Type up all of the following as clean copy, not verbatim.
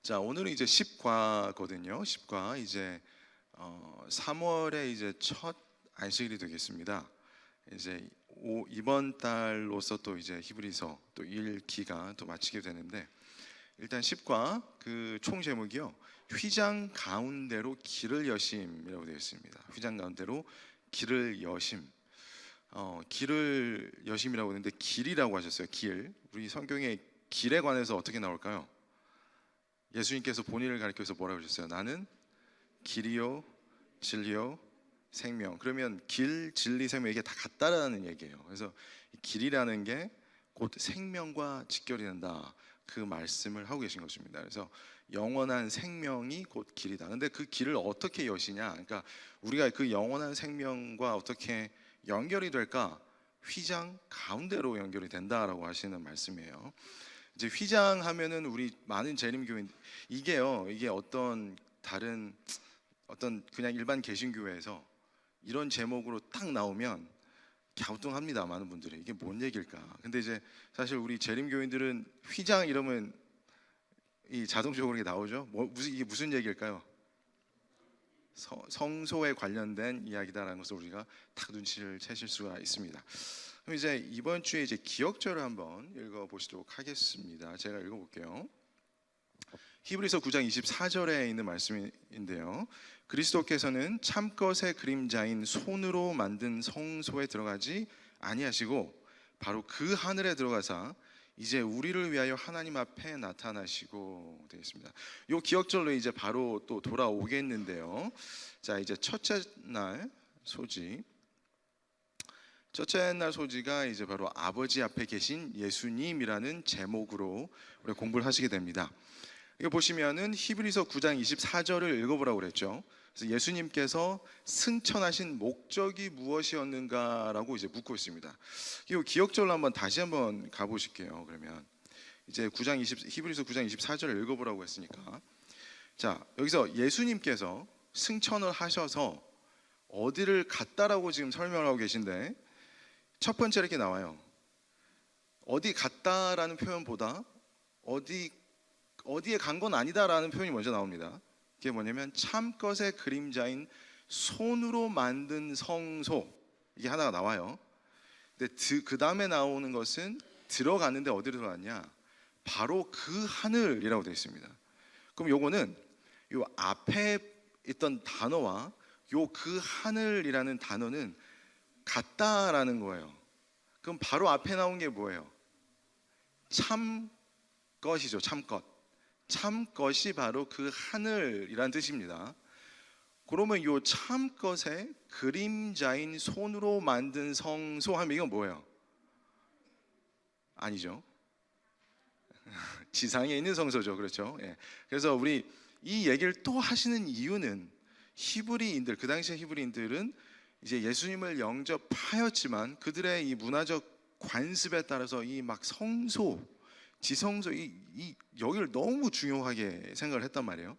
자, 오늘은 이제 10과거든요. 10과 이제 3월에 이제 첫 안식일이 되겠습니다. 이제 이번 달로서 또 이제 히브리서 또 1기가 또 마치게 되는데, 일단 10과 그 총 제목이요, 휘장 가운데로 길을 여심이라고 되어 있습니다. 휘장 가운데로 길을 여심. 길을 여심이라고 했는데 길이라고 하셨어요. 길. 우리 성경에 길에 관해서 어떻게 나올까요? 예수님께서 본인을 가리켜서 뭐라고 하셨어요? 나는 길이요 진리요 생명. 그러면 길, 진리, 생명, 이게 다 같다라는 얘기예요. 그래서 길이라는 게 곧 생명과 직결이 된다, 그 말씀을 하고 계신 것입니다. 그래서 영원한 생명이 곧 길이다. 근데 그 길을 어떻게 여시냐, 그러니까 우리가 그 영원한 생명과 어떻게 연결이 될까? 휘장 가운데로 연결이 된다라고 하시는 말씀이에요. 이제 휘장 하면은 우리 많은 재림교인, 이게 어떤 다른 어떤 그냥 일반 개신교회에서 이런 제목으로 딱 나오면 갸우뚱합니다. 많은 분들이 이게 뭔 얘기일까? 근데 이제 사실 우리 재림교인들은 휘장 이러면 이 자동적으로 이게 나오죠. 이게 무슨 얘기일까요? 성소에 관련된 이야기다라는 것을 우리가 딱 눈치를 채실 수가 있습니다. 그럼 이제 이번 주에 이제 기억절을 한번 읽어보시도록 하겠습니다. 제가 읽어볼게요. 히브리서 9장 24절에 있는 말씀인데요, 그리스도께서는 참것의 그림자인 손으로 만든 성소에 들어가지 아니하시고 바로 그 하늘에 들어가사 이제 우리를 위하여 하나님 앞에 나타나시고 되어 있습니다. 이 기억절로 이제 바로 또 돌아오겠는데요. 자, 이제 첫째 날 소지가 이제 바로 아버지 앞에 계신 예수님이라는 제목으로 우리 공부를 하시게 됩니다. 이거 보시면은 히브리서 9장 24절을 읽어보라고 그랬죠. 그래서 예수님께서 승천하신 목적이 무엇이었는가라고 이제 묻고 있습니다. 이 기억절로 다시 한번 가보실게요. 그러면 이제 히브리서 9장 24절을 읽어보라고 했으니까, 자, 여기서 예수님께서 승천을 하셔서 어디를 갔다라고 지금 설명을 하고 계신데, 첫 번째 이렇게 나와요. 어디 갔다라는 표현보다 어디에 간 건 아니다라는 표현이 먼저 나옵니다. 그게 뭐냐면 참것의 그림자인 손으로 만든 성소, 이게 하나가 나와요. 근데 그 다음에 나오는 것은 들어갔는데 어디로 들어갔냐? 바로 그 하늘이라고 되어 있습니다. 그럼 요거는 요 앞에 있던 단어와 요 그 하늘이라는 단어는 같다라는 거예요. 그럼 바로 앞에 나온 게 뭐예요? 참것이죠. 참것이 바로 그 하늘이란 뜻입니다. 그러면 요 참것의 그림자인 손으로 만든 성소 하면 이건 뭐예요? 아니죠. 지상에 있는 성소죠. 그렇죠. 예. 그래서 우리 이 얘기를 또 하시는 이유는, 히브리인들, 그 당시의 히브리인들은 이제 예수님을 영접하였지만 그들의 이 문화적 관습에 따라서 이 막 성소, 지성소, 이 여기를 너무 중요하게 생각을 했단 말이에요.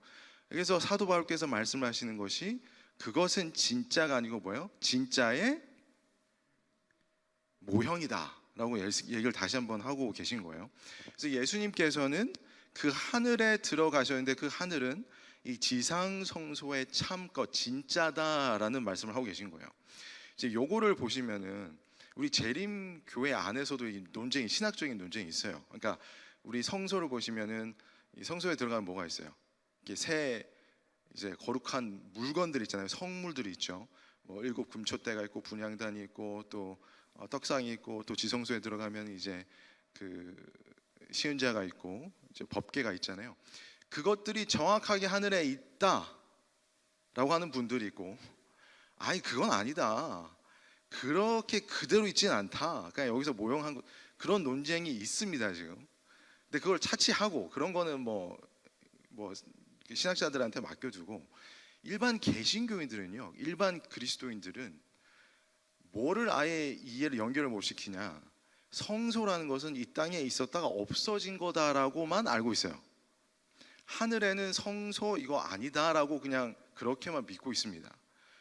그래서 사도 바울께서 말씀하시는 것이, 그것은 진짜가 아니고 뭐예요? 진짜의 모형이다 라고 얘기를 다시 한번 하고 계신 거예요. 그래서 예수님께서는 그 하늘에 들어가셨는데 그 하늘은 이 지상 성소의 참것, 진짜다라는 말씀을 하고 계신 거예요. 이제 요거를 보시면은 우리 재림 교회 안에서도 이 논쟁이, 신학적인 논쟁이 있어요. 그러니까 우리 성소를 보시면은 이 성소에 들어가면 뭐가 있어요? 이게 이제 거룩한 물건들 있잖아요. 성물들이 있죠. 뭐 7 금초대가 있고 분향단이 있고 또 떡상이 있고, 또 지성소에 들어가면 이제 그 시은자가 있고 이제 법궤가 있잖아요. 그것들이 정확하게 하늘에 있다라고 하는 분들이 있고, 아니 그건 아니다, 그렇게 그대로 있지는 않다, 그냥 여기서 모형한 거, 그런 논쟁이 있습니다 지금. 근데 그걸 차치하고 그런 거는 뭐 신학자들한테 맡겨두고, 일반 개신교인들은요, 일반 그리스도인들은 뭐를 아예 이해를 연결을 못 시키냐, 성소라는 것은 이 땅에 있었다가 없어진 거다라고만 알고 있어요. 하늘에는 성소 이거 아니다라고 그냥 그렇게만 믿고 있습니다.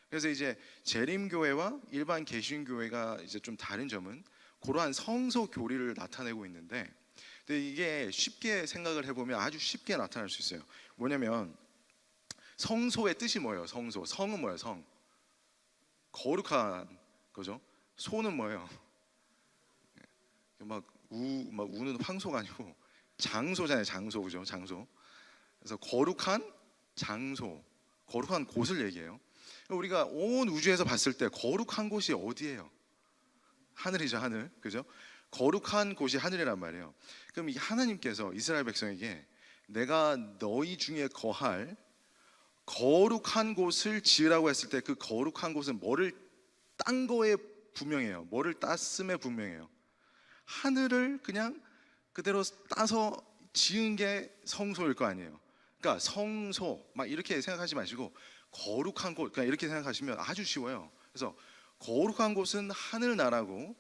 그래서 이제 재림교회와 일반 개신교회가 이제 좀 다른 점은 그러한 성소 교리를 나타내고 있는데, 근데 이게 쉽게 생각을 해보면 아주 쉽게 나타날 수 있어요. 뭐냐면 성소의 뜻이 뭐예요? 성소. 성은 뭐예요? 성. 거룩한 거죠. 소는 뭐예요? 막 우는 황소가 아니고 장소잖아요. 장소, 그죠? 장소. 그래서 거룩한 장소, 거룩한 곳을 얘기해요. 우리가 온 우주에서 봤을 때 거룩한 곳이 어디예요? 하늘이죠, 하늘. 그죠? 거룩한 곳이 하늘이란 말이에요. 그럼 이 하나님께서 이스라엘 백성에게 내가 너희 중에 거할 거룩한 곳을 지으라고 했을 때 그 거룩한 곳은 뭐를 딴 거에 분명해요. 뭐를 땄음에 분명해요. 하늘을 그냥 그대로 따서 지은 게 성소일 거 아니에요. 그러니까 성소 막 이렇게 생각하지 마시고 거룩한 곳, 그러니까 이렇게 생각하시면 아주 쉬워요. 그래서 거룩한 곳은 하늘나라고,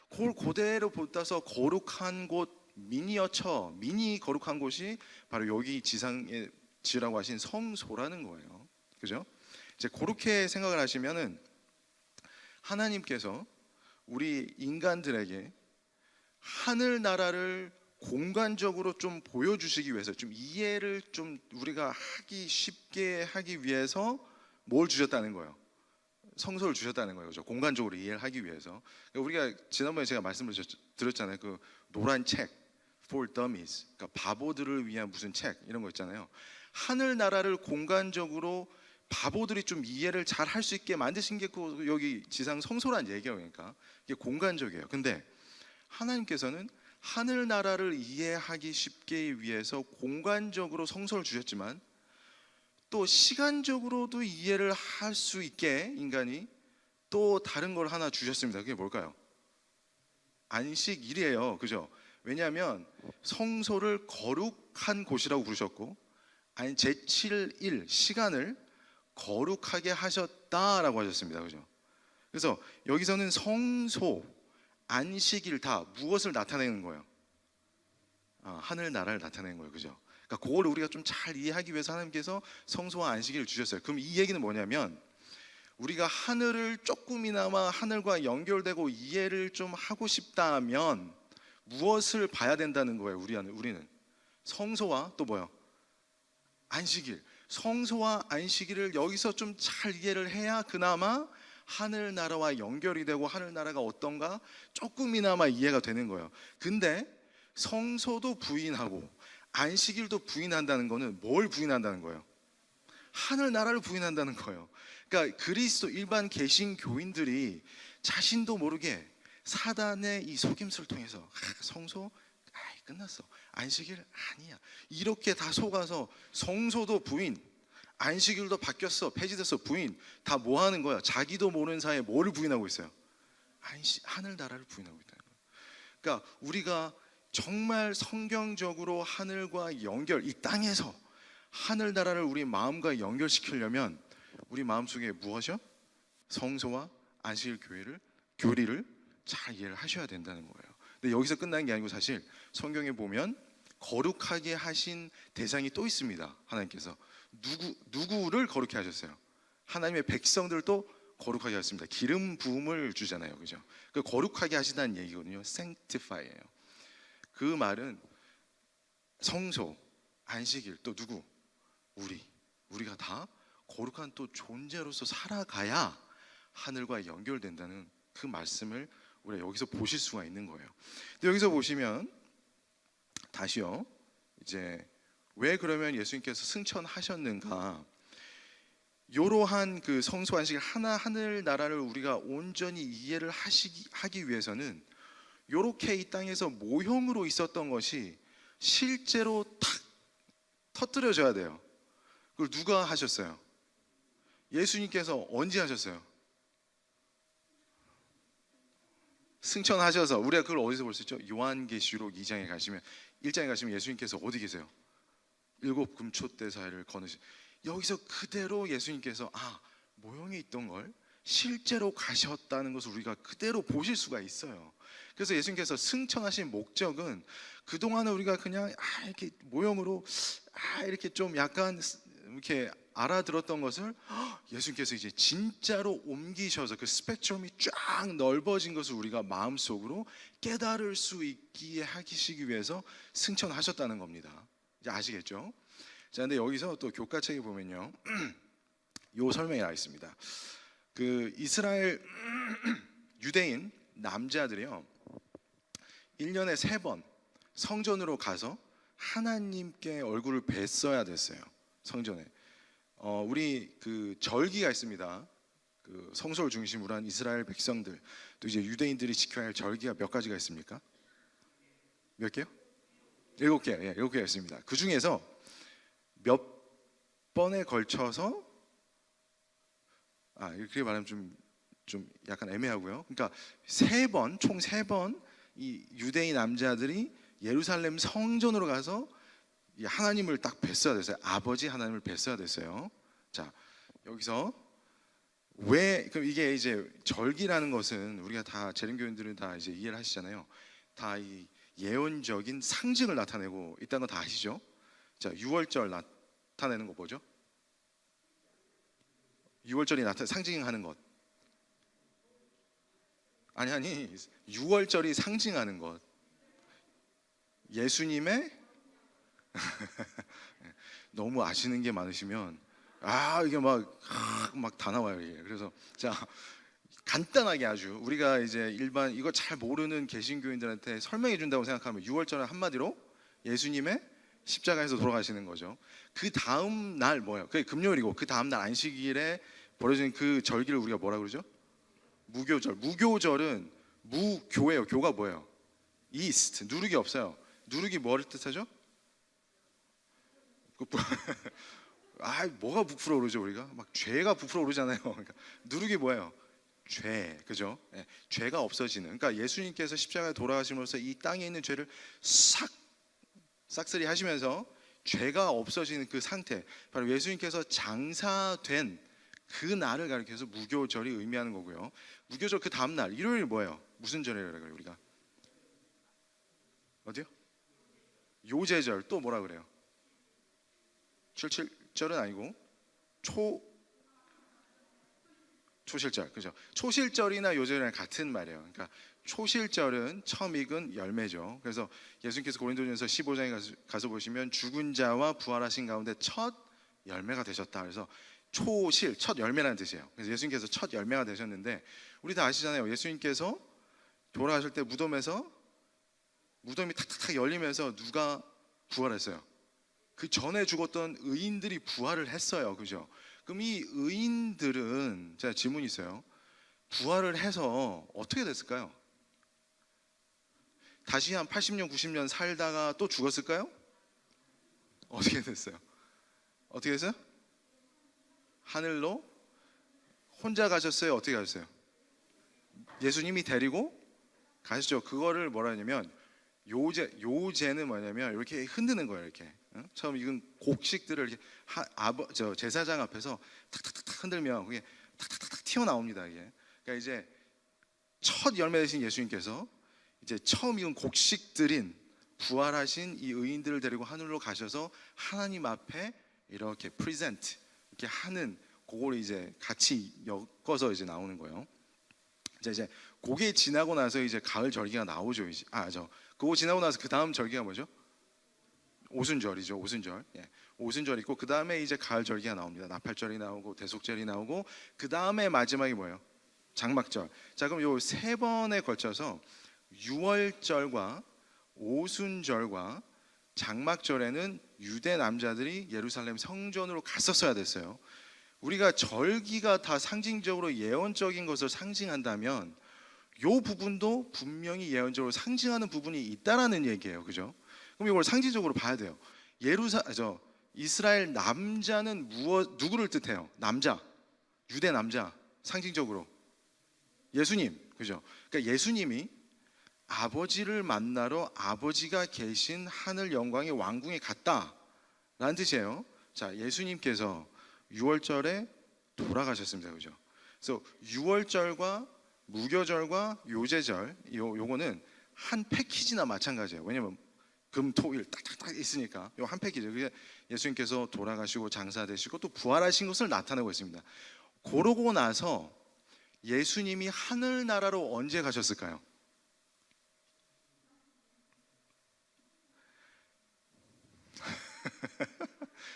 그걸 그대로 보따서 거룩한 곳, 미니어처, 미니 거룩한 곳이 바로 여기 지상에 지으라고 하신 성소라는 거예요. 그죠? 이제 그렇게 생각을 하시면은 하나님께서 우리 인간들에게 하늘나라를 공간적으로 좀 보여주시기 위해서, 좀 이해를 좀 우리가 하기 쉽게 하기 위해서 뭘 주셨다는 거예요? 성소를 주셨다는 거예요. 그죠? 공간적으로 이해를 하기 위해서. 우리가 지난번에 제가 말씀을 드렸잖아요. 그 노란 책 for dummies, 그러니까 바보들을 위한 무슨 책 이런 거 있잖아요. 하늘나라를 공간적으로 바보들이 좀 이해를 잘 할 수 있게 만드신 게 그 여기 지상 성소란 얘기예요. 그러니까 이게 공간적이에요. 근데 하나님께서는 하늘나라를 이해하기 쉽게 위해서 공간적으로 성소를 주셨지만 또 시간적으로도 이해를 할 수 있게 인간이 또 다른 걸 하나 주셨습니다. 그게 뭘까요? 안식일이에요. 그죠? 왜냐하면 성소를 거룩한 곳이라고 부르셨고, 아니 제7일 시간을 거룩하게 하셨다라고 하셨습니다. 그죠? 그래서 여기서는 성소, 안식일 다 무엇을 나타내는 거예요? 하늘나라를 나타내는 거예요. 그죠? 그러니까 그걸 우리가 좀 잘 이해하기 위해서 하나님께서 성소와 안식일을 주셨어요. 그럼 이 얘기는 뭐냐면 우리가 하늘을 조금이나마 하늘과 연결되고 이해를 좀 하고 싶다면 무엇을 봐야 된다는 거예요? 우리는 성소와 또 뭐요? 안식일. 성소와 안식일을 여기서 좀 잘 이해를 해야 그나마 하늘나라와 연결이 되고 하늘나라가 어떤가 조금이나마 이해가 되는 거예요. 근데 성소도 부인하고 안식일도 부인한다는 거는 뭘 부인한다는 거예요? 하늘나라를 부인한다는 거예요. 그러니까 그리스도 일반 개신교인들이 자신도 모르게 사단의 이 속임수를 통해서 성소 끝났어, 안식일 아니야, 이렇게 다 속아서 성소도 부인, 안식일도 바뀌었어, 폐지됐어, 부인, 다 뭐 하는 거야? 자기도 모르는 사이에 뭐를 부인하고 있어요? 하늘나라를 부인하고 있다는 거예요. 그러니까 우리가 정말 성경적으로 하늘과 연결, 이 땅에서 하늘나라를 우리 마음과 연결시키려면 우리 마음속에 무엇이요? 성소와 안식일 교리를 잘 이해를 하셔야 된다는 거예요. 근데 여기서 끝나는 게 아니고 사실 성경에 보면 거룩하게 하신 대상이 또 있습니다. 하나님께서 누구를 거룩히 하셨어요? 하나님의 백성들도 거룩하게 하셨습니다. 기름 부음을 주잖아요. 그죠? 그 거룩하게 하시다는 얘기거든요. sanctify예요. 그 말은 성소, 안식일, 또 누구? 우리가 다 거룩한 또 존재로서 살아가야 하늘과 연결된다는 그 말씀을 우리가 여기서 보실 수가 있는 거예요. 근데 여기서 보시면 다시요, 이제 왜 그러면 예수님께서 승천하셨는가? 이러한 그 성소 안식일 하늘 나라를 우리가 온전히 이해를 하기 위해서는 이렇게 이 땅에서 모형으로 있었던 것이 실제로 탁 터뜨려져야 돼요. 그걸 누가 하셨어요? 예수님께서 언제 하셨어요? 승천하셔서. 우리가 그걸 어디서 볼 수 있죠? 요한계시록 2장에 가시면, 1장에 가시면 예수님께서 어디 계세요? 7 금초대 사이를 거느시. 여기서 그대로 예수님께서 모형에 있던 걸 실제로 가셨다는 것을 우리가 그대로 보실 수가 있어요. 그래서 예수님께서 승천하신 목적은 그동안은 우리가 그냥 이렇게 모형으로 이렇게 좀 약간 이렇게 알아들었던 것을 예수님께서 이제 진짜로 옮기셔서 그 스펙트럼이 쫙 넓어진 것을 우리가 마음속으로 깨달을 수 있기에 하시기 위해서 승천하셨다는 겁니다. 이제 아시겠죠? 자, 근데 여기서 또 교과책에 보면요, 요 설명이 나와 있습니다. 그 이스라엘 유대인 남자들이요, 1년에 3번 성전으로 가서 하나님께 얼굴을 뵀어야 됐어요. 성전에. 우리 그 절기가 있습니다. 그 성소를 중심으로 한 이스라엘 백성들, 또 이제 유대인들이 지켜야 할 절기가 몇 가지가 있습니까? 몇 개요? 7개. 예, 7개가 있습니다. 그 중에서 몇 번에 걸쳐서, 이렇게 말하면 좀 약간 애매하고요. 그러니까 총 3번 이 유대인 남자들이 예루살렘 성전으로 가서 하나님을 딱 뵀어야 됐어요. 아버지 하나님을 뵀어야 됐어요. 자, 여기서 왜 그럼 이게 이제 절기라는 것은 우리가 다 재림교인들은 다 이제 이해를 하시잖아요. 다 이 예언적인 상징을 나타내고 있다는 거 다 아시죠? 자, 6월절 나타내는 거 뭐죠? 6월절이 상징하는 것. 아니 6월절이 상징하는 것. 예수님의 너무 아시는 게 많으시면 이게 막 다 나와요 이게. 그래서 자, 간단하게 아주 우리가 이제 일반 이거 잘 모르는 개신교인들한테 설명해 준다고 생각하면 6월절은 한마디로 예수님의 십자가에서 돌아가시는 거죠. 그 다음 날 뭐예요? 그게 금요일이고 그 다음 날 안식일에 벌어지는 그 절기를 우리가 뭐라 그러죠? 무교절. 무교절은 무교예요. 교가 뭐예요? 이스트. 누룩이 없어요. 누룩이 뭐를 뜻하죠? 뭐가 부풀어 오르죠? 우리가 막 죄가 부풀어 오르잖아요. 그러니까 누룩이 뭐예요? 죄, 그죠? 네, 죄가 없어지는. 그러니까 예수님께서 십자가에 돌아가심으로써 이 땅에 있는 죄를 싹쓸이 하시면서 죄가 없어지는 그 상태, 바로 예수님께서 장사된 그 날을 가리켜서 무교절이 의미하는 거고요. 무교절 그 다음 날 일요일 뭐예요? 무슨 절이라고 그래요 우리가? 어디요? 요제절. 또 뭐라 그래요? 출칠절은 아니고 초실절, 그죠? 초실절이나 요제절이랑 같은 말이에요. 그러니까 초실절은 처음 익은 열매죠. 그래서 예수님께서 고린도전서 15장에 가서 보시면 죽은 자와 부활하신 가운데 첫 열매가 되셨다. 그래서 초실, 첫 열매라는 뜻이에요. 그래서 예수님께서 첫 열매가 되셨는데, 우리 다 아시잖아요. 예수님께서 돌아가실 때 무덤이 탁탁탁 열리면서 누가 부활했어요? 그 전에 죽었던 의인들이 부활을 했어요. 그죠? 그럼 이 의인들은, 제가 질문이 있어요. 부활을 해서 어떻게 됐을까요? 다시 한 80년, 90년 살다가 또 죽었을까요? 어떻게 됐어요? 어떻게 됐어요? 하늘로 혼자 가셨어요? 어떻게 가셨어요? 예수님이 데리고 가시죠. 그거를 뭐라 하냐면 요제는 뭐냐면 이렇게 흔드는 거예요. 이렇게 처음 익은 곡식들을 이렇게 제사장 앞에서 탁탁탁 흔들면 그게 탁탁탁 튀어나옵니다. 이게. 그러니까 이제 첫 열매 되신 예수님께서 이제 처음 익은 곡식들인 부활하신 이 의인들을 데리고 하늘로 가셔서 하나님 앞에 이렇게 프리젠트 이렇게 하는, 그걸 이제 같이 엮어서 이제 나오는 거예요. 이제 그게 지나고 나서 이제 가을 절기가 나오죠. 이제 그거 지나고 나서 그 다음 절기가 뭐죠? 오순절이죠. 오순절. 예. 오순절 있고 그 다음에 이제 가을 절기가 나옵니다. 나팔절이 나오고 대속절이 나오고 그 다음에 마지막이 뭐예요? 장막절. 자, 그럼 요 3번에 걸쳐서 6월절과 오순절과 장막절에는 유대 남자들이 예루살렘 성전으로 갔었어야 됐어요. 우리가 절기가 다 상징적으로 예언적인 것을 상징한다면 이 부분도 분명히 예언적으로 상징하는 부분이 있다라는 얘기예요. 그죠? 그럼 이걸 상징적으로 봐야 돼요. 이스라엘 남자는 누구를 뜻해요? 남자, 유대 남자. 상징적으로 예수님, 그죠? 그러니까 예수님이 아버지를 만나러 아버지가 계신 하늘 영광의 왕궁에 갔다라는 뜻이에요. 자, 예수님께서 6월절에 돌아가셨습니다. 그죠? 그래서 6월절과 무교절과 요제절, 요거는 한 패키지나 마찬가지예요. 왜냐면 금, 토, 일 딱딱딱 있으니까 요 한 팩이죠. 그게 예수님께서 돌아가시고 장사되시고 또 부활하신 것을 나타내고 있습니다. 그러고 나서 예수님이 하늘나라로 언제 가셨을까요?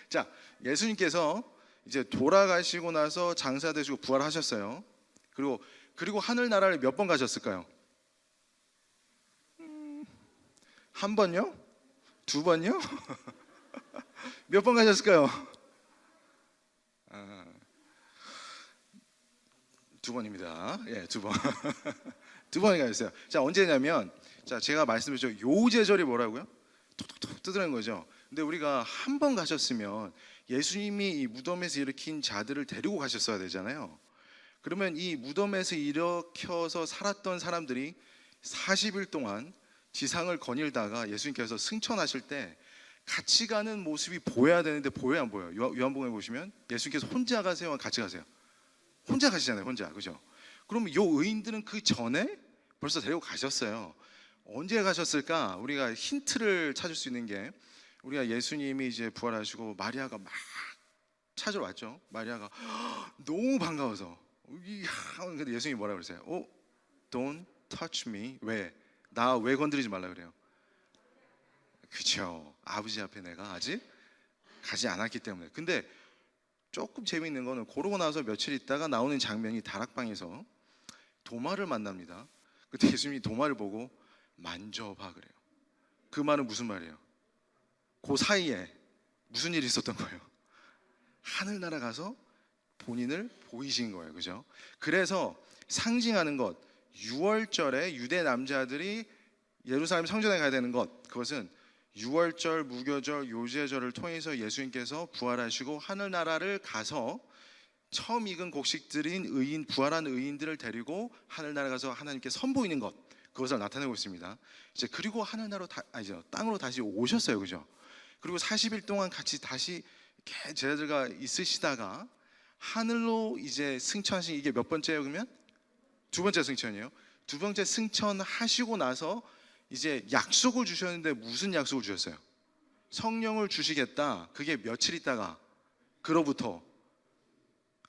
자, 예수님께서 이제 돌아가시고 나서 장사되시고 부활하셨어요. 그리고 하늘나라를 몇 번 가셨을까요? 한 번요? 두 번요? 몇 번 가셨을까요? 두 번입니다. 예, 두 번. 두 번이 가셨어요. 자, 언제냐면, 자, 제가 말씀드렸죠. 요제절이 뭐라고요? 톡톡톡 뜨드는 거죠. 근데 우리가 한 번 가셨으면 예수님이 이 무덤에서 일으킨 자들을 데리고 가셨어야 되잖아요. 그러면 이 무덤에서 일으켜서 살았던 사람들이 40일 동안 지상을 거닐다가 예수님께서 승천하실 때 같이 가는 모습이 보여야 되는데 보여요, 안 보여요? 요한복음에 보시면 예수님께서 혼자 가세요, 같이 가세요? 혼자 가시잖아요, 혼자. 그죠? 그럼 요 의인들은 그 전에 벌써 데리고 가셨어요. 언제 가셨을까? 우리가 힌트를 찾을 수 있는 게, 우리가 예수님이 이제 부활하시고 마리아가 막 찾으러 왔죠. 마리아가 너무 반가워서, 근데 예수님이 뭐라 그러세요? Don't touch me. 왜? 나 왜 건드리지 말라 그래요? 그렇죠. 아버지 앞에 내가 아직 가지 않았기 때문에. 근데 조금 재미있는 거는, 그러고 나서 며칠 있다가 나오는 장면이 다락방에서 도마를 만납니다. 그때 예수님이 도마를 보고 만져봐 그래요. 그 말은 무슨 말이에요? 그 사이에 무슨 일이 있었던 거예요? 하늘나라 가서 본인을 보이신 거예요. 그죠? 그래서 상징하는 것, 6월절에 유대 남자들이 예루살렘 성전에 가야 되는 것, 그것은 6월절, 무교절, 요제절을 통해서 예수님께서 부활하시고 하늘나라를 가서 처음 익은 곡식들인 의인, 부활한 의인들을 데리고 하늘나라 가서 하나님께 선보이는 것, 그것을 나타내고 있습니다. 이제 그리고 하늘나라로 땅으로 다시 오셨어요. 그죠? 그리고 40일 동안 같이 다시 이렇게 제자들과 있으시다가 하늘로 이제 승천하신, 이게 몇 번째예요? 그러면 두 번째 승천이에요. 두 번째 승천하시고 나서 이제 약속을 주셨는데, 무슨 약속을 주셨어요? 성령을 주시겠다. 그게 며칠 있다가, 그로부터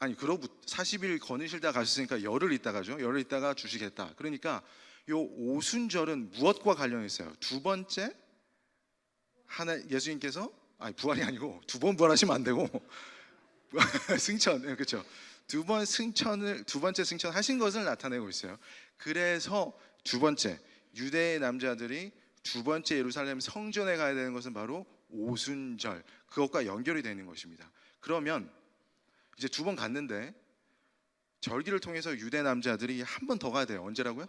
40일 거느실다 가셨으니까 열흘 있다가죠. 열흘 있다가 주시겠다. 그러니까 요 오순절은 무엇과 관련이 있어요? 두 번째 예수님께서 부활이 아니고 두 번 부활하시면 안 되고 승천, 그렇죠? 두 번째 승천하신 것을 나타내고 있어요. 그래서 두 번째, 유대의 남자들이 두 번째 예루살렘 성전에 가야 되는 것은 바로 오순절, 그것과 연결이 되는 것입니다. 그러면 이제 두 번 갔는데 절기를 통해서 유대 남자들이 한 번 더 가야 돼요. 언제라고요?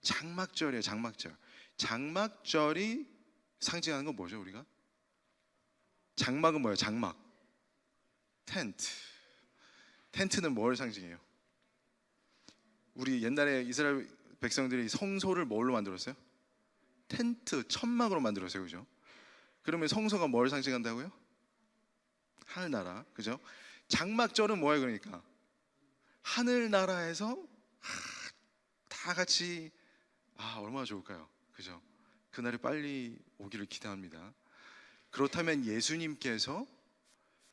장막절이에요. 장막절. 장막절이 상징하는 건 뭐죠? 우리가 장막은 뭐예요? 장막, 텐트. 텐트는 뭘 상징해요? 우리 옛날에 이스라엘 백성들이 성소를 뭘로 만들었어요? 텐트, 천막으로 만들었어요. 그죠? 그러면 성소가 뭘 상징한다고요? 하늘나라. 그죠? 장막절은 뭐예요? 그러니까 하늘나라에서 다 같이, 얼마나 좋을까요? 그죠? 그날이 빨리 오기를 기대합니다. 그렇다면 예수님께서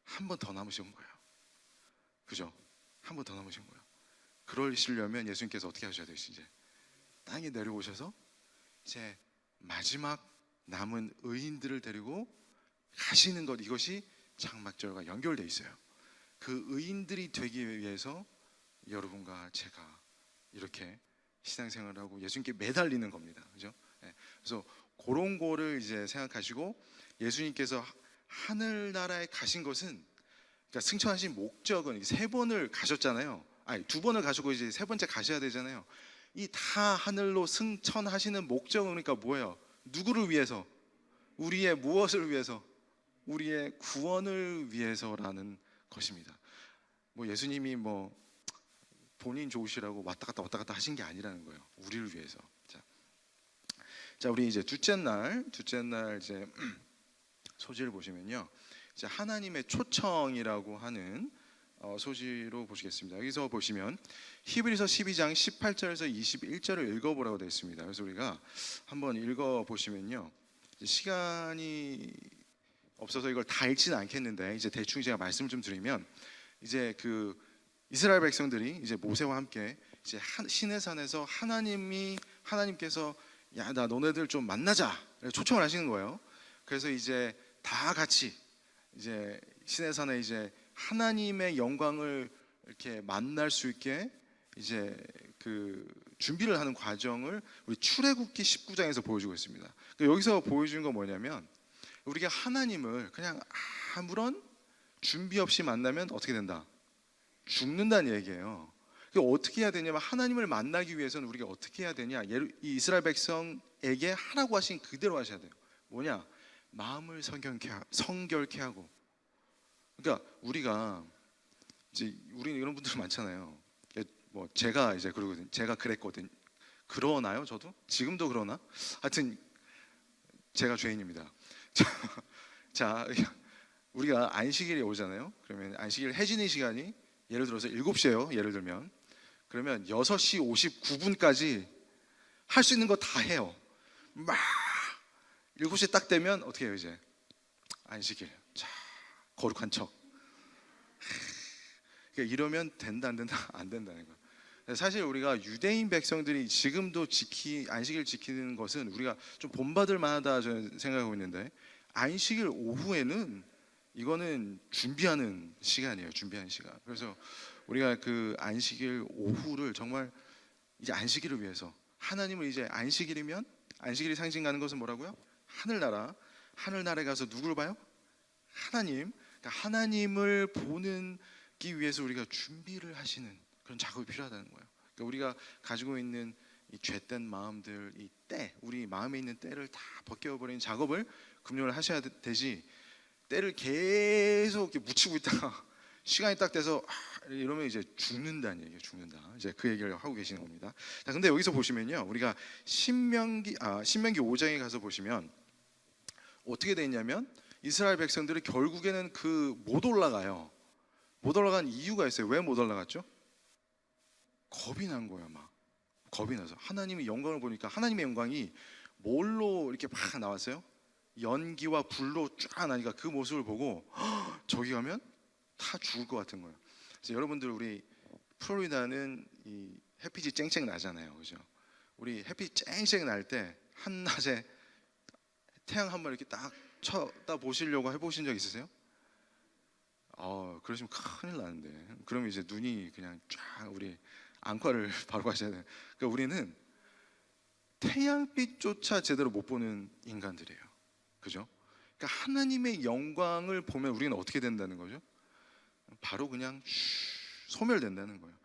한 번 더 남으신 거예요. 그죠? 한 번 더 남으신 거예요. 그러시려면 예수님께서 어떻게 하셔야 되지? 이제 땅에 내려오셔서 이제 마지막 남은 의인들을 데리고 가시는 것, 이것이 장막절과 연결되어 있어요. 그 의인들이 되기 위해서 여러분과 제가 이렇게 신앙생활을 하고 예수님께 매달리는 겁니다. 그죠? 네. 그래서 그런 거를 이제 생각하시고, 예수님께서 하늘나라에 가신 것은, 그러니까 승천하신 목적은, 세 번을 가셨잖아요. 두 번을 가시고 이제 세 번째 가셔야 되잖아요. 이 다 하늘로 승천하시는 목적은 그러니까 뭐예요? 누구를 위해서? 우리의 무엇을 위해서? 우리의 구원을 위해서라는 것입니다. 예수님이 본인 좋으시라고 왔다 갔다 하신 게 아니라는 거예요. 우리를 위해서. 자, 우리 이제 둘째 날 이제 소지를 보시면요, 이제 하나님의 초청이라고 하는 소지로 보시겠습니다. 여기서 보시면 히브리서 12장 18절에서 21절을 읽어보라고 되어 있습니다. 그래서 우리가 한번 읽어보시면요, 시간이 없어서 이걸 다 읽지는 않겠는데 이제 대충 제가 말씀을 좀 드리면 이제 그 이스라엘 백성들이 이제 모세와 함께 이제 시내산에서 하나님께서 야, 나 너네들 좀 만나자 초청을 하시는 거예요. 그래서 이제 다 같이 이제 시내산에 이제 하나님의 영광을 이렇게 만날 수 있게 이제 그 준비를 하는 과정을 우리 출애굽기 19장에서 보여주고 있습니다. 여기서 보여주는 건 뭐냐면 우리가 하나님을 그냥 아무런 준비 없이 만나면 어떻게 된다? 죽는다는 얘기예요. 어떻게 해야 되냐면 하나님을 만나기 위해서는 우리가 어떻게 해야 되냐? 이 이스라엘 백성에게 하라고 하신 그대로 하셔야 돼요. 뭐냐? 마음을 성결케 하고. 그러니까 우리가 이제 우리는 이런 분들 많잖아요. 뭐 제가 이제 그러거든. 제가 그랬거든. 그러나요? 저도 지금도 그러나? 하여튼 제가 죄인입니다. 자, 우리가 안식일이 오잖아요. 그러면 안식일 해지는 시간이 예를 들어서 7시예요. 예를 들면 그러면 6시 59분까지 할 수 있는 거 다 해요. 막 7시 딱 되면 어떻게 해요? 이제 안식일. 자, 거룩한 척. 그러니까 이러면 된다 안 된다? 안 된다는 거예요. 사실 우리가 유대인 백성들이 지금도 안식일 지키는 것은 우리가 좀 본받을 만하다 저는 생각하고 있는데 안식일 오후에는 이거는 준비하는 시간이에요. 준비하는 시간. 그래서 우리가 그 안식일 오후를 정말 이제 안식일을 위해서 하나님을 이제 안식일이면 안식일이 상징하는 것은 뭐라고요? 하늘나라에 가서 누구를 봐요? 하나님. 그러니까 하나님을 보기 위해서 우리가 준비를 하시는 그런 작업이 필요하다는 거예요. 그러니까 우리가 가지고 있는 이 죄된 마음들, 이 때, 우리 마음에 있는 때를 다 벗겨버리는 작업을 금요일 하셔야 되지. 때를 계속 이렇게 묻히고 있다가 시간이 딱 돼서 이러면 이제 죽는다는 얘기예요. 죽는다. 이제 그 얘기를 하고 계시는 겁니다. 자, 근데 여기서 보시면요, 우리가 신명기 5장에 가서 보시면 어떻게 돼 있냐면 이스라엘 백성들이 결국에는 못 올라가요. 못 올라간 이유가 있어요. 왜 못 올라갔죠? 겁이 난 거예요. 막 겁이 나서 하나님의 영광을 보니까 하나님의 영광이 뭘로 이렇게 막 나왔어요? 연기와 불로 쫙 나니까 그 모습을 보고 저기 가면 다 죽을 것 같은 거예요. 그래서 여러분들 우리 플로리다는 이 햇빛이 쨍쨍 나잖아요, 그죠? 우리 햇빛 쨍쨍 날 때 한낮에 태양 한번 이렇게 딱 쳐다 보시려고 해보신 적 있으세요? 그러시면 큰일 나는데. 그러면 이제 눈이 그냥 쫙 우리 안과를 바로 가셔야 돼요. 그러니까 우리는 태양빛조차 제대로 못 보는 인간들이에요. 그죠? 그러니까 하나님의 영광을 보면 우리는 어떻게 된다는 거죠? 바로 그냥 소멸된다는 거예요.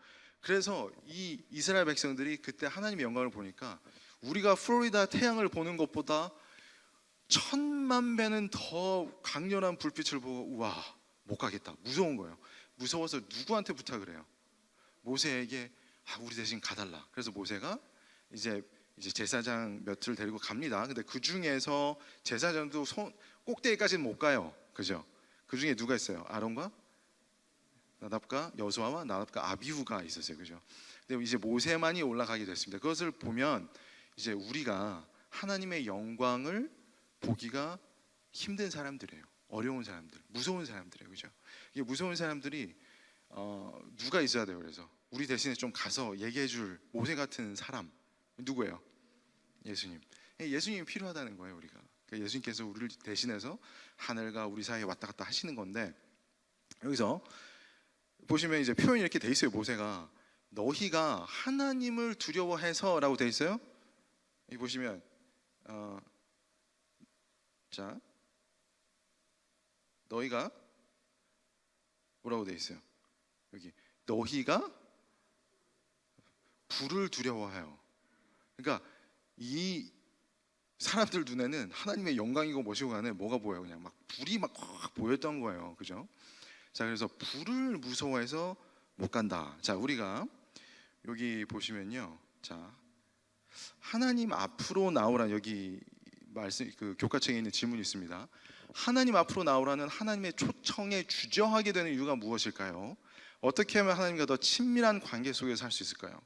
그래서 이 이스라엘 백성들이 그때 하나님의 영광을 보니까 우리가 플로리다 태양을 보는 것보다 1000만 배는 더 강렬한 불빛을 보고 우와, 못 가겠다. 무서운 거예요. 무서워서 누구한테 부탁을 해요? 모세에게 우리 대신 가달라. 그래서 모세가 이제 제사장 몇을 데리고 갑니다. 근데 그 중에서 제사장도 꼭대기까지는 못 가요. 그죠? 그 중에 누가 있어요? 아론과 나답과 여호수아와 나답과 아비후가 있었어요. 그죠? 근데 이제 모세만이 올라가게 됐습니다. 그것을 보면 이제 우리가 하나님의 영광을 보기가 힘든 사람들이에요. 어려운 사람들, 무서운 사람들이에요. 그죠? 이게 무서운 사람들이 누가 있어야 돼요. 그래서 우리 대신에 좀 가서 얘기해줄 모세 같은 사람 누구예요? 예수님. 예수님이 필요하다는 거예요. 우리가. 그러니까 예수님께서 우리를 대신해서 하늘과 우리 사이에 왔다 갔다 하시는 건데 여기서 보시면 이제 표현이 이렇게 돼 있어요. 모세가 너희가 하나님을 두려워해서라고 돼 있어요. 여기 보시면 자 너희가 뭐라고 돼 있어요? 여기 너희가 불을 두려워해요. 그러니까 이 사람들 눈에는 하나님의 영광이고 뭐시고 간에 뭐가 보여요? 그냥 막 불이 막 확 보였던 거예요. 그죠? 자, 그래서 불을 무서워해서 못 간다. 자, 우리가 여기 보시면요. 자, 하나님 앞으로 나오라. 여기 말씀 그 교과책에 있는 질문이 있습니다. 하나님 앞으로 나오라는 하나님의 초청에 주저하게 되는 이유가 무엇일까요? 어떻게 하면 하나님과 더 친밀한 관계 속에서 살 수 있을까요?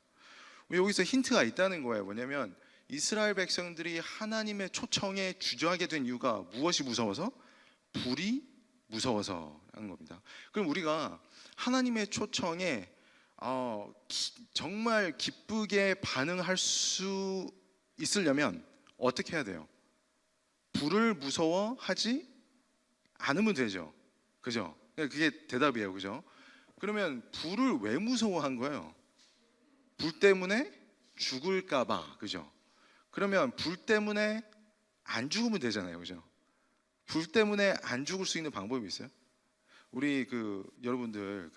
여기서 힌트가 있다는 거예요. 뭐냐면 이스라엘 백성들이 하나님의 초청에 주저하게 된 이유가 무엇이 무서워서? 불이 무서워서라는 겁니다. 그럼 우리가 하나님의 초청에 정말 기쁘게 반응할 수 있으려면 어떻게 해야 돼요? 불을 무서워하지 않으면 되죠. 그죠? 그게 대답이에요. 그죠? 그러면 불을 왜 무서워한 거예요? 불 때문에 죽을까봐. 그죠? 그러면 불 때문에 안 죽으면 되잖아요. 그죠? 불 때문에 안 죽을 수 있는 방법이 있어요? 우리 여러분들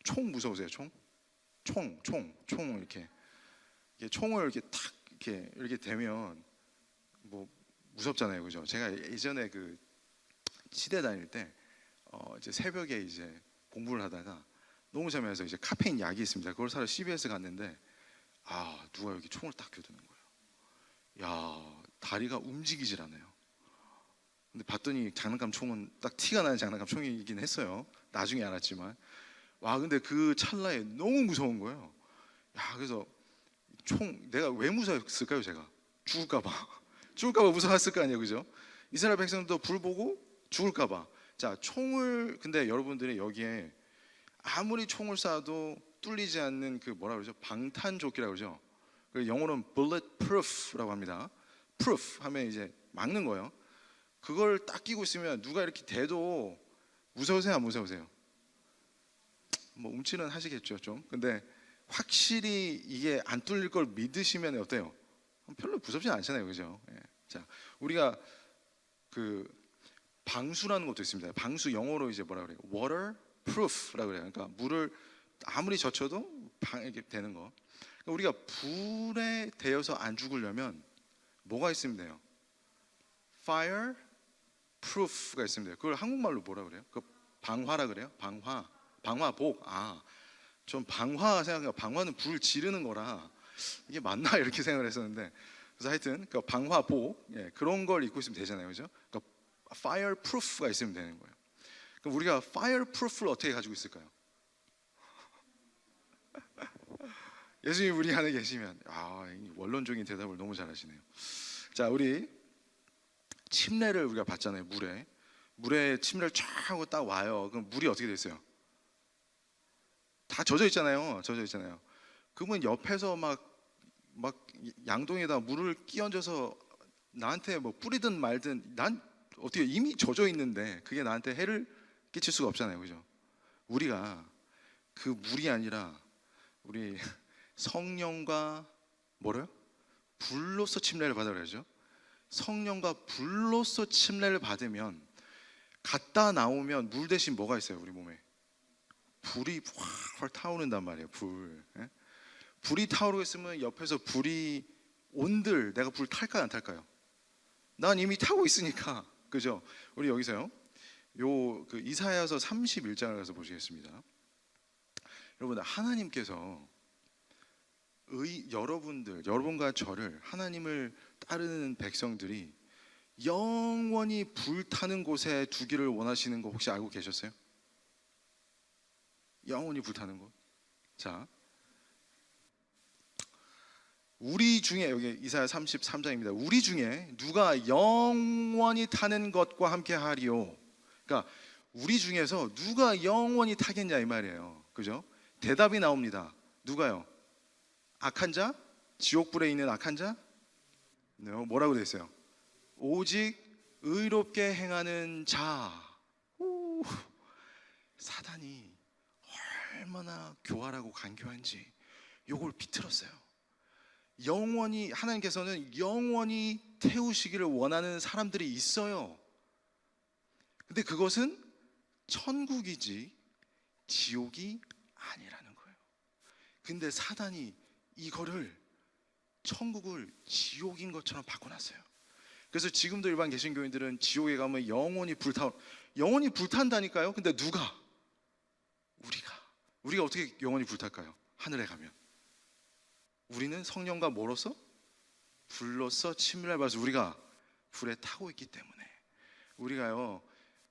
총 무서우세요? 총 이렇게 총을 이렇게 탁 이렇게 대면 뭐 무섭잖아요. 그죠? 제가 예전에 시대 다닐 때 이제 새벽에 이제 공부를 하다가 너무 잠이 서 이제 카페인 약이 있습니다. 그걸 사러 CVS 갔는데 누가 여기 총을 딱 겨드는 거예요. 야, 다리가 움직이질 않아요. 근데 봤더니 장난감 총은 딱 티가 나는 장난감 총이긴 했어요. 나중에 알았지만 근데 그 찰나에 너무 무서운 거예요. 그래서 내가 왜 무서웠을까요? 제가 죽을까봐 무서웠을 거 아니에요. 그죠? 이스라엘 백성도 불 보고 죽을까봐. 자, 총을 근데 여러분들이 여기에 아무리 총을 쏴도 뚫리지 않는 뭐라 그러죠? 방탄조끼라고 그러죠. 영어로는 bulletproof라고 합니다. proof 하면 이제 막는 거예요. 그걸 딱 끼고 있으면 누가 이렇게 대도 무서우세요? 안 무서우세요? 뭐 움찔은 하시겠죠 좀. 근데 확실히 이게 안 뚫릴 걸 믿으시면 어때요? 별로 무섭진 않잖아요. 그죠? 자, 우리가 방수라는 것도 있습니다. 방수 영어로 이제 뭐라 그래요? waterproof라고 그래요. 그러니까 물을 아무리 젖혀도 이렇게 되는 거. 그러니까 우리가 불에 데여서 안 죽으려면 뭐가 있으면 돼요? fireproof가 있으면 돼요. 그걸 한국말로 뭐라 그래요? 방화라 그래요? 방화복. 전 방화 생각해요. 방화는 불 지르는 거라 이게 맞나 이렇게 생각을 했었는데, 그래서 하여튼 방화복 그런 걸 입고 있으면 되잖아요. 그죠? 그러니까 fireproof가 있으면 되는 거예요. 그럼 우리가 fireproof를 어떻게 가지고 있을까요? 예수님 우리 안에 계시면 원론적인 대답을 너무 잘하시네요. 자, 우리 침례를 우리가 받잖아요. 물에 침례를 쫙 하고 딱 와요. 그럼 물이 어떻게 됐어요? 다 젖어 있잖아요. 그러면 옆에서 막 양동이에다 물을 끼얹어서 나한테 뭐 뿌리든 말든 난 어떻게 이미 젖어 있는데 그게 나한테 해를 끼칠 수가 없잖아요. 그죠? 우리가 그 물이 아니라 우리 성령과 뭐래요? 불로서 침례를 받으라 그러죠. 성령과 불로서 침례를 받으면 갔다 나오면 물 대신 뭐가 있어요? 우리 몸에 불이 활활 타오른단 말이에요. 불이 타오르고 있으면 옆에서 불이 온들 내가 불 탈까요? 안 탈까요? 난 이미 타고 있으니까. 그죠? 우리 여기서요 이사야서 31장을 가서 보시겠습니다. 여러분, 하나님께서 여러분과 저를, 하나님을 따르는 백성들이 영원히 불타는 곳에 두기를 원하시는 거 혹시 알고 계셨어요? 영원히 불타는 곳. 자, 우리 중에, 여기 이사야 33장입니다. 우리 중에 누가 영원히 타는 것과 함께 하리요. 그러니까 우리 중에서 누가 영원히 타겠냐 이 말이에요. 그죠? 대답이 나옵니다. 누가요? 악한 자? 지옥불에 있는 악한 자? 네, 뭐라고 되어 있어요? 오직 의롭게 행하는 자. 사단이 얼마나 교활하고 간교한지 요걸 비틀었어요. 하나님께서는 영원히 태우시기를 원하는 사람들이 있어요. 근데 그것은 천국이지 지옥이 아니라는 거예요. 근데 사단이 이거를 천국을 지옥인 것처럼 바꿔놨어요. 그래서 지금도 일반 개신교인들은 지옥에 가면 영원히 불탄다니까요. 근데 누가? 우리가 어떻게 영원히 불탈까요? 하늘에 가면 우리는 성령과 뭐로서? 불로서 침례를 받아서 우리가 불에 타고 있기 때문에 우리가요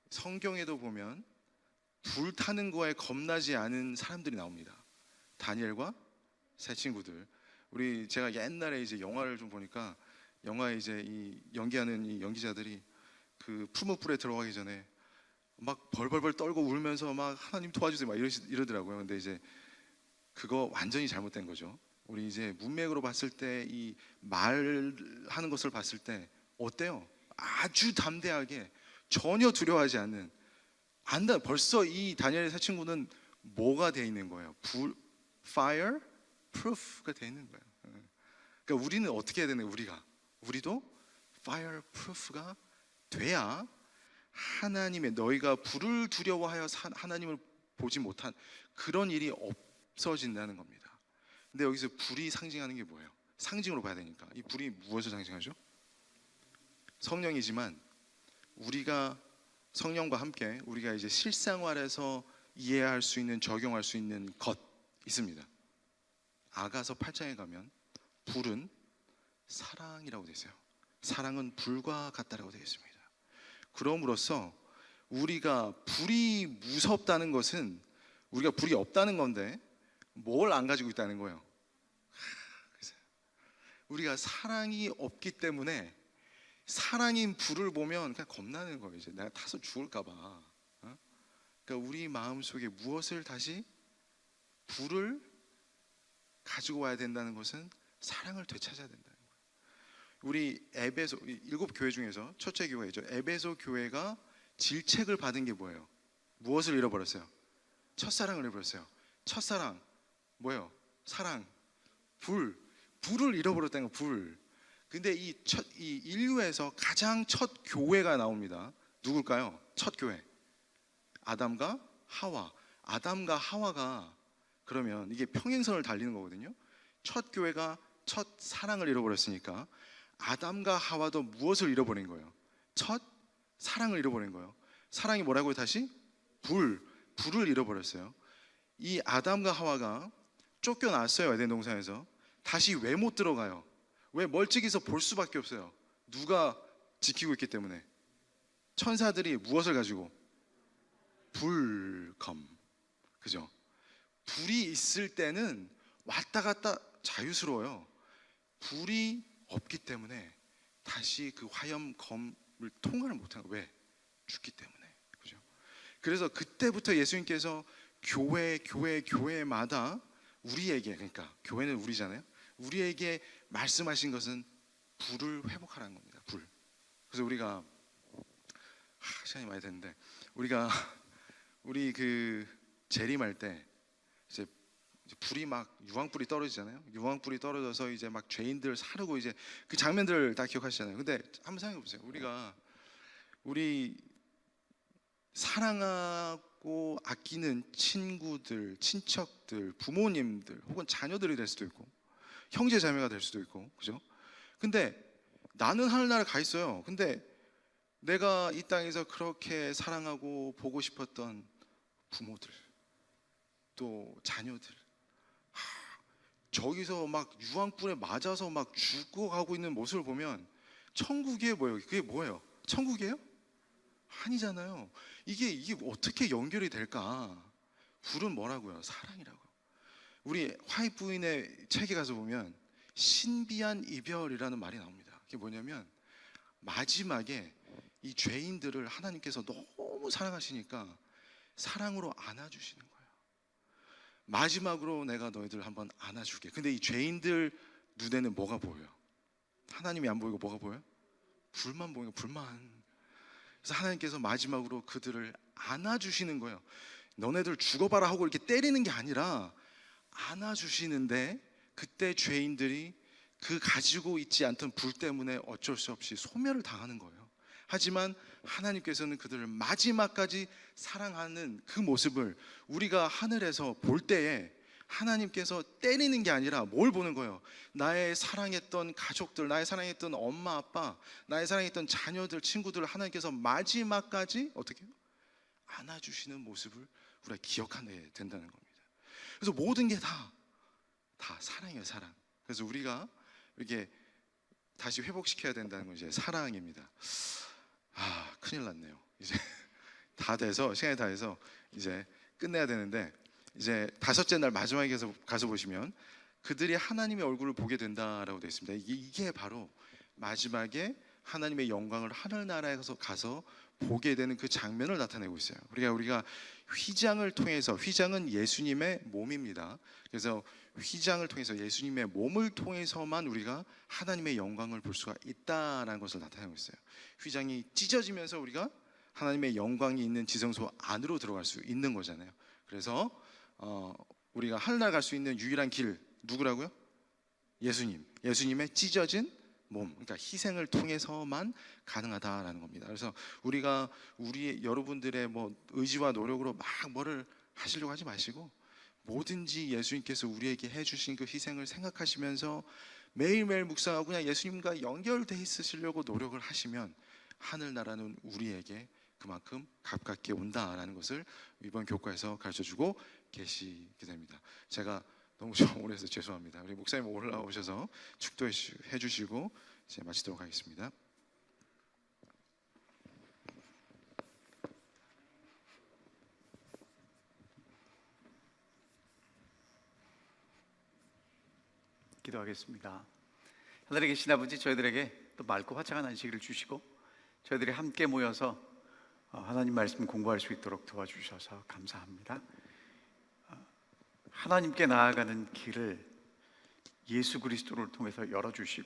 성경에도 보면 불타는 거에 겁나지 않은 사람들이 나옵니다. 다니엘과 세 친구들. 제가 옛날에 이제 영화를 좀 보니까 영화에 이제 이 연기하는 이 연기자들이 그 풀무 불에 들어가기 전에 막 벌벌벌 떨고 울면서 막 하나님 도와주세요 막 이러더라고요. 근데 이제 그거 완전히 잘못된 거죠. 우리 이제 문맥으로 봤을 때 이 말하는 것을 봤을 때 어때요? 아주 담대하게 전혀 두려워하지 않는 안다. 벌써 이 다니엘의 세 친구는 뭐가 돼 있는 거예요? fire proof가 돼 있는 거예요. 그러니까 우리는 어떻게 해야 되는 거예요? 우리도 fire proof가 돼야 하나님의 너희가 불을 두려워하여 하나님을 보지 못한 그런 일이 없어진다는 겁니다. 근데 여기서 불이 상징하는 게 뭐예요? 상징으로 봐야 되니까 이 불이 무엇을 상징하죠? 성령이지만 우리가 성령과 함께 우리가 이제 실생활에서 이해할 수 있는 적용할 수 있는 것 있습니다. 아가서 8장에 가면 불은 사랑이라고 되어 있어요. 사랑은 불과 같다라고 되어 있습니다. 그럼으로써 우리가 불이 무섭다는 것은 우리가 불이 없다는 건데 뭘 안 가지고 있다는 거예요? 우리가 사랑이 없기 때문에 사랑인 불을 보면 그냥 겁나는 거예요. 이제 내가 타서 죽을까 봐. 그러니까 우리 마음속에 무엇을 다시 불을 가지고 와야 된다는 것은 사랑을 되찾아야 된다는 거예요. 우리 에베소 7교회 중에서 첫째 교회죠. 에베소 교회가 질책을 받은 게 뭐예요? 무엇을 잃어버렸어요? 첫사랑을 잃어버렸어요. 첫사랑 뭐예요? 사랑, 불을 잃어버렸다는 거. 불. 근데 이 인류에서 가장 첫 교회가 나옵니다. 누굴까요? 첫 교회. 아담과 하와. 아담과 하와가 그러면 이게 평행선을 달리는 거거든요. 첫 교회가 첫 사랑을 잃어버렸으니까 아담과 하와도 무엇을 잃어버린 거예요? 첫 사랑을 잃어버린 거예요. 사랑이 뭐라고요? 다시? 불을 잃어버렸어요. 이 아담과 하와가 쫓겨났어요. 에덴 동산에서. 다시 왜 못 들어가요? 왜? 멀찍이서 볼 수밖에 없어요. 누가 지키고 있기 때문에. 천사들이 무엇을 가지고? 불검. 그죠? 불이 있을 때는 왔다 갔다 자유스러워요. 불이 없기 때문에 다시 그 화염검을 통과를 못하는 거예요. 왜? 죽기 때문에. 그죠? 그래서 그때부터 예수님께서 교회마다 우리에게, 그러니까 교회는 우리잖아요. 우리에게 말씀하신 것은 불을 회복하라는 겁니다. 불. 그래서 우리가 시간이 많이 됐는데 우리 그 재림할 때 이제 불이 막 유황불이 떨어지잖아요. 유황불이 떨어져서 이제 막 죄인들 사르고 이제 그 장면들 다 기억하시잖아요. 근데 한번 생각해 보세요. 우리 사랑하고 아끼는 친구들, 친척들, 부모님들 혹은 자녀들이 될 수도 있고 형제 자매가 될 수도 있고, 그죠? 근데 나는 하늘나라에 가 있어요. 근데 내가 이 땅에서 그렇게 사랑하고 보고 싶었던 부모들, 또 자녀들, 저기서 막 유황불에 맞아서 막 죽어가고 있는 모습을 보면 천국이 뭐예요? 그게 뭐예요? 천국이에요? 아니잖아요. 이게 어떻게 연결이 될까? 불은 뭐라고요? 사랑이라고. 우리 화이트 부인의 책에 가서 보면 신비한 이별이라는 말이 나옵니다. 그게 뭐냐면 마지막에 이 죄인들을 하나님께서 너무 사랑하시니까 사랑으로 안아주시는 거예요. 마지막으로 내가 너희들 한번 안아줄게. 근데 이 죄인들 눈에는 뭐가 보여요? 하나님이 안 보이고 뭐가 보여요? 불만 보이고, 불만. 그래서 하나님께서 마지막으로 그들을 안아주시는 거예요. 너네들 죽어봐라 하고 이렇게 때리는 게 아니라 안아주시는데, 그때 죄인들이 그 가지고 있지 않던 불 때문에 어쩔 수 없이 소멸을 당하는 거예요. 하지만 하나님께서는 그들을 마지막까지 사랑하는 그 모습을 우리가 하늘에서 볼 때에 하나님께서 때리는 게 아니라 뭘 보는 거예요? 나의 사랑했던 가족들, 나의 사랑했던 엄마 아빠, 나의 사랑했던 자녀들, 친구들, 하나님께서 마지막까지 어떻게 해요? 안아주시는 모습을 우리가 기억하게 된다는 겁니다. 그래서 모든 게 다 사랑이에요. 사랑. 그래서 우리가 이렇게 다시 회복시켜야 된다는 건 이제 사랑입니다. 큰일 났네요. 이제 시간이 다 돼서 이제 끝내야 되는데, 이제 다섯째 날 마지막에 가서 보시면 그들이 하나님의 얼굴을 보게 된다라고 되어 있습니다. 이게 바로 마지막에 하나님의 영광을 하늘나라에서 가서 보게 되는 그 장면을 나타내고 있어요. 우리가 휘장을 통해서, 휘장은 예수님의 몸입니다. 그래서 휘장을 통해서, 예수님의 몸을 통해서만 우리가 하나님의 영광을 볼 수가 있다라는 것을 나타내고 있어요. 휘장이 찢어지면서 우리가 하나님의 영광이 있는 지성소 안으로 들어갈 수 있는 거잖아요. 그래서 우리가 하늘나라 갈 수 있는 유일한 길 누구라고요? 예수님의 찢어진 몸, 그러니까 희생을 통해서만 가능하다라는 겁니다. 그래서 여러분들의 의지와 노력으로 막 뭐를 하시려고 하지 마시고, 뭐든지 예수님께서 우리에게 해주신 그 희생을 생각하시면서 매일매일 묵상하고 그냥 예수님과 연결돼 있으시려고 노력을 하시면 하늘나라는 우리에게 그만큼 가깝게 온다라는 것을 이번 교과에서 가르쳐주고 계시게 됩니다. 제가 너무 좀 오래 해서 죄송합니다. 우리 목사님 올라오셔서 축도해 주시고 이제 마치도록 하겠습니다. 기도하겠습니다. 하늘에 계신 아버지, 저희들에게 또 맑고 화창한 안식일을 주시고 저희들이 함께 모여서 하나님 말씀 공부할 수 있도록 도와주셔서 감사합니다. 하나님께 나아가는 길을 예수 그리스도를 통해서 열어주시고